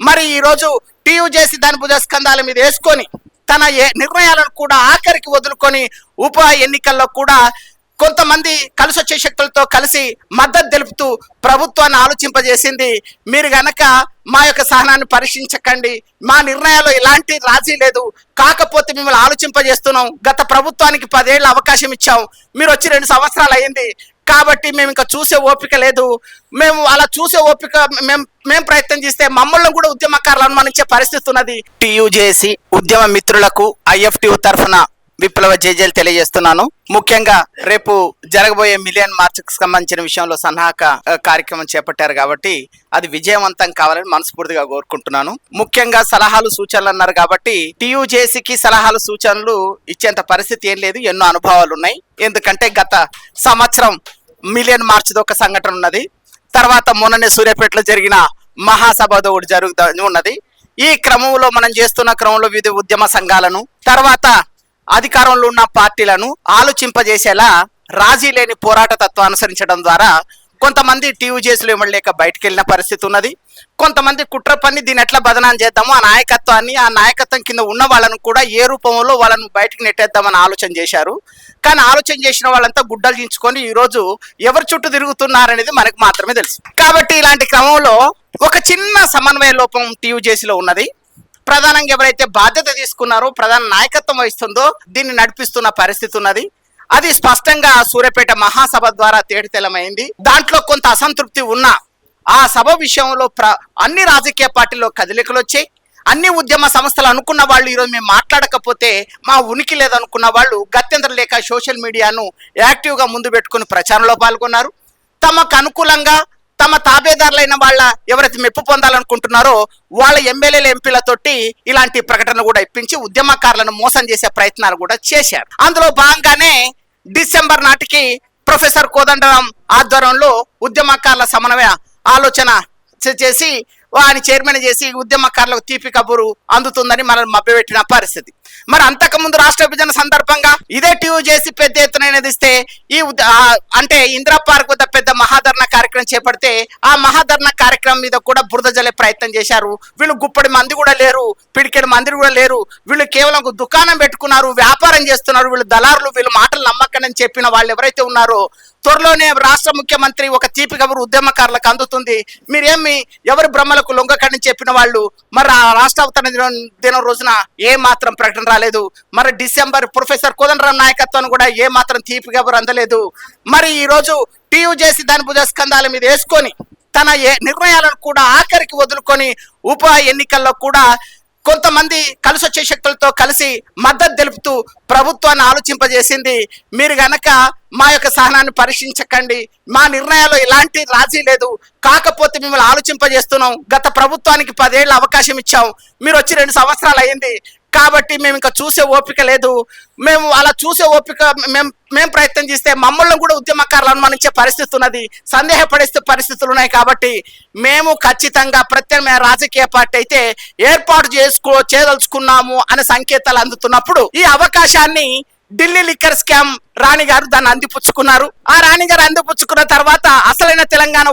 మరి ఈ రోజు టీయూ చేసి దాని భుజస్కంధాల మీద వేసుకొని తన నిర్ణయాలను కూడా ఆఖరికి వదులుకొని ఉప ఎన్నికల్లో కూడా కొంతమంది కలిసి వచ్చే శక్తులతో కలిసి మద్దతు తెలుపుతూ ప్రభుత్వాన్ని ఆలోచింపజేసింది. మీరు గనక మా యొక్క సహనాన్ని పరీక్షించకండి, మా నిర్ణయాల్లో ఎలాంటి రాజీ లేదు, కాకపోతే మిమ్మల్ని ఆలోచింపజేస్తున్నాం. గత ప్రభుత్వానికి 10 ఏళ్ళ అవకాశం ఇచ్చాం, మీరు వచ్చి 2 సంవత్సరాలు అయింది, కాబట్టి మేము ఇంకా చూసే ఓపిక లేదు. మేము అలా చూసే ఓపిక మేము ప్రయత్నం చేస్తే మమ్మల్ని కూడా ఉద్యమకారులు అనుమానించే పరిస్థితి ఉన్నది. టీయూ చేసి ఉద్యమ మిత్రులకు IFTU తరఫున విప్లవ జేజేలు తెలియజేస్తున్నాను. ముఖ్యంగా రేపు జరగబోయే మిలియన్ మార్చ్కి సంబంధించిన విషయంలో సన్నాహక కార్యక్రమం చేపట్టారు కాబట్టి అది విజయవంతం కావాలని మనస్ఫూర్తిగా కోరుకుంటున్నాను. ముఖ్యంగా సలహాలు సూచనలు అన్నారు కాబట్టి టీయూ జేసీకి సలహాలు సూచనలు ఇచ్చేంత పరిస్థితి ఏం లేదు, ఎన్నో అనుభవాలు ఉన్నాయి. ఎందుకంటే గత సంవత్సరం మిలియన్ మార్చ్ది ఒక సంఘటన ఉన్నది, తర్వాత మొన్ననే సూర్యాపేటలో జరిగిన మహాసభతో ఒకటి జరుగుతూ ఉన్నది. ఈ క్రమంలో మనం చేస్తున్న క్రమంలో వివిధ ఉద్యమ సంఘాలను తర్వాత అధికారంలో ఉన్న పార్టీలను ఆలోచింపజేసేలా రాజీ లేని పోరాట తత్వం అనుసరించడం ద్వారా కొంతమంది టీయూ జేసులు ఇవ్వలేక బయటకు వెళ్ళిన పరిస్థితి ఉన్నది. కొంతమంది కుట్ర పని దీన్ని ఎట్లా బదనాం చేద్దాము, ఆ నాయకత్వం కింద ఉన్న వాళ్ళను కూడా ఏ రూపంలో వాళ్ళను బయటకు నెట్టేద్దామని ఆలోచన చేశారు. కానీ ఆలోచన చేసిన వాళ్ళంతా గుడ్డలు దించుకొని ఈరోజు ఎవరి చుట్టూ తిరుగుతున్నారనేది మనకు మాత్రమే తెలుసు. కాబట్టి ఇలాంటి క్రమంలో ఒక చిన్న సమన్వయ లోపం టీయూ జేసీలో ఉన్నది. ప్రధానంగా ఎవరైతే బాధ్యత తీసుకున్నారో, ప్రధాన నాయకత్వం వహిస్తుందో దీన్ని నడిపిస్తున్న పరిస్థితి ఉన్నది. అది స్పష్టంగా సూర్యాపేట మహాసభ ద్వారా తేటతెల్లమైంది. దాంట్లో కొంత అసంతృప్తి ఉన్న ఆ సభ విషయంలో అన్ని రాజకీయ పార్టీల్లో కదలికలు వచ్చాయి. అన్ని ఉద్యమ సంస్థలు అనుకున్న వాళ్ళు ఈరోజు మేము మాట్లాడకపోతే మా ఉనికి లేదనుకున్న వాళ్ళు గత్యంతరం లేక సోషల్ మీడియాను యాక్టివ్గా ముందు పెట్టుకుని ప్రచారంలో పాల్గొన్నారు. తమకు అనుకూలంగా తమ తాబేదారులైన వాళ్ళ ఎవరైతే మెప్పు పొందాలనుకుంటున్నారో వాళ్ళ ఎమ్మెల్యేల ఎంపీలతోటి ఇలాంటి ప్రకటన కూడా ఇప్పించి ఉద్యమకారులను మోసం చేసే ప్రయత్నాలు కూడా చేశారు. అందులో భాగంగానే డిసెంబర్ నాటికి ప్రొఫెసర్ కోదండరాం ఆధ్వర్యంలో ఉద్యమకారుల సమన్వయ ఆలోచన చేసి వారిని చైర్మన్ చేసి ఉద్యమకారులకు తీపి కబురు అందుతుందని మనల్ని మభ్యపెట్టిన పరిస్థితి. మరి అంతకుముందు రాష్ట్ర విభజన సందర్భంగా ఇదే టీయూ చేసి పెద్ద ఎత్తున నిధిస్తే అంటే ఇందిరా పార్క్ వద్ద పెద్ద మహాధరణ కార్యక్రమం చేపడితే ఆ మహాధరణ కార్యక్రమం మీద కూడా బురద జల్లే ప్రయత్నం చేశారు. వీళ్ళు గుప్పడి మంది కూడా లేరు, పిడికెడు మంది కూడా లేరు, వీళ్ళు కేవలం దుకాణం పెట్టుకున్నారు, వ్యాపారం చేస్తున్నారు, వీళ్ళు దళారులు, వీళ్ళు మాటలు నమ్మకని చెప్పిన వాళ్ళు ఎవరైతే ఉన్నారో త్వరలోనే రాష్ట్ర ముఖ్యమంత్రి ఒక తీపి కబురు ఉద్యమకారులకు అందుతుంది, మీరేమి ఎవరి బ్రహ్మలకు లొంగకని చెప్పిన వాళ్ళు మరి ఆ రాష్ట్ర అవతరణ దినం రోజున ఏ మాత్రం ప్రకటన రాలేదు. మరి డిసెంబర్ ప్రొఫెసర్ కోదండరాం నాయకత్వాన్ని కూడా ఏ మాత్రం తీపి కబురు అందలేదు. మరి ఈ రోజు టీయూ చేసి దాని భుజస్కంధాల మీద వేసుకొని తన నిర్ణయాలను కూడా ఆఖరికి వదులుకొని ఉప ఎన్నికల్లో కూడా కొంతమంది కలిసి వచ్చే శక్తులతో కలిసి మద్దతు తెలుపుతూ ప్రభుత్వాన్ని ఆలోచింపజేసింది. మీరు గనక మా యొక్క సహనాన్ని పరీక్షించకండి, మా నిర్ణయాల్లో ఎలాంటి రాజీ లేదు, కాకపోతే మిమ్మల్ని ఆలోచింపజేస్తున్నాం. గత ప్రభుత్వానికి 10 ఏళ్ళ అవకాశం ఇచ్చాం, మీరు వచ్చి 2 సంవత్సరాలు అయింది, కాబట్టి మేము ఇంకా చూసే ఓపిక లేదు. మేము అలా చూసే ఓపిక మేము ప్రయత్నం చేస్తే మమ్మల్ని కూడా ఉద్యమకారులు అనుమానించే పరిస్థితి ఉన్నది, సందేహపడే పరిస్థితులు ఉన్నాయి. కాబట్టి మేము ఖచ్చితంగా ప్రత్యామ్నాయ రాజకీయ పార్టీ అయితే ఏర్పాటు చేయదలుచుకున్నాము అనే సంకేతాలు అందుతున్నప్పుడు ఈ అవకాశాన్ని ఢిల్లీ లిక్కర్ స్కామ్ రాణి గారు దాన్ని అందిపుచ్చుకున్నారు. ఆ రాణి గారు అందిపుచ్చుకున్న తర్వాత అసలైన తెలంగాణ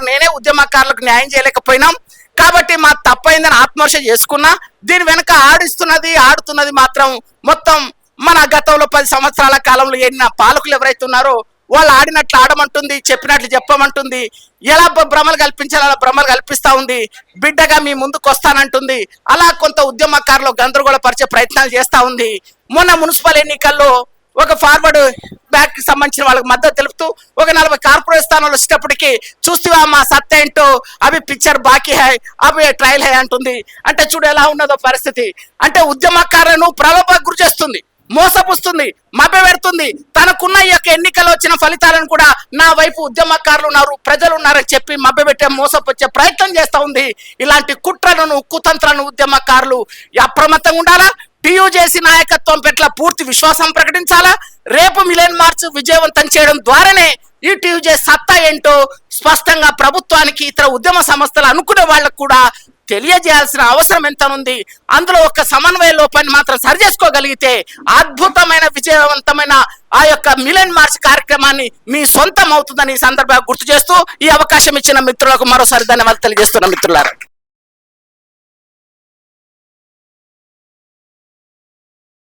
నేనే ఉద్యమకారులకు న్యాయం చేయలేకపోయినాం, కాబట్టి మా తప్పైందని ఆత్మహత్య చేసుకున్నా. దీని వెనక ఆడుతున్నది మాత్రం మొత్తం మన గతంలో 10 సంవత్సరాల కాలంలో ఎన్న పాలకులు ఎవరైతే ఉన్నారో వాళ్ళు ఆడినట్లు ఆడమంటుంది, చెప్పినట్లు చెప్పమంటుంది, ఎలా భ్రమలు కల్పించాలో అలా భ్రమలు కల్పిస్తా ఉంది, బిడ్డగా మీ ముందుకు వస్తానంటుంది. అలా కొంత ఉద్యమకారులు గందరగోళపరిచే ప్రయత్నాలు చేస్తా ఉంది. మొన్న మున్సిపల్ ఎన్నికల్లో ఒక ఫార్వర్డ్ బ్యాక్ కి సంబంధించిన వాళ్ళకి మద్దతు తెలుపుతూ ఒక 40 కార్పొరేట్ స్థానాలు వచ్చేటప్పటికి చూస్తేవా మా సత్తా ఏంటో, అవి పిక్చర్ బాకీ హై, అవి ట్రయల్ హై అంటుంది. అంటే చూడు ఎలా ఉన్నదో పరిస్థితి. అంటే ఉద్యమకారులను ప్రలోభకు గురి చేస్తుంది, మోసపుస్తుంది, మభ్యపెడుతుంది. తనకున్న ఈ యొక్క ఎన్నికల్లో వచ్చిన ఫలితాలను కూడా నా వైపు ఉద్యమకారులు ఉన్నారు, ప్రజలు ఉన్నారని చెప్పి మభ్యపెట్టే మోసపుచ్చే ప్రయత్నం చేస్తా ఉంది. ఇలాంటి కుట్రలను కుతంత్రాలను ఉద్యమకారులు అప్రమత్తంగా ఉండాలా. టీయూ చేసి నాయకత్వం పట్ల పూర్తి విశ్వాసం ప్రకటించాలా. రేపు మిలియన్ మార్చ్ విజయవంతం చేయడం ద్వారానే ఈ టీయూ చేసి సత్తా ఏంటో స్పష్టంగా ప్రభుత్వానికి ఇతర ఉద్యమ సంస్థలు అనుకునే వాళ్ళకు కూడా తెలియజేయాల్సిన అవసరం ఎంత ఉంది. అందులో ఒక సమన్వయ లోపాన్ని మాత్రం సరి చేసుకోగలిగితే అద్భుతమైన విజయవంతమైన ఆ యొక్క మిలియన్ మార్చ్ కార్యక్రమాన్ని మీ సొంతం అవుతుందని ఈ సందర్భంగా గుర్తు చేస్తూ ఈ అవకాశం ఇచ్చిన మిత్రులకు మరోసారి ధన్యవాదాలు తెలియజేస్తున్న మిత్రులారా.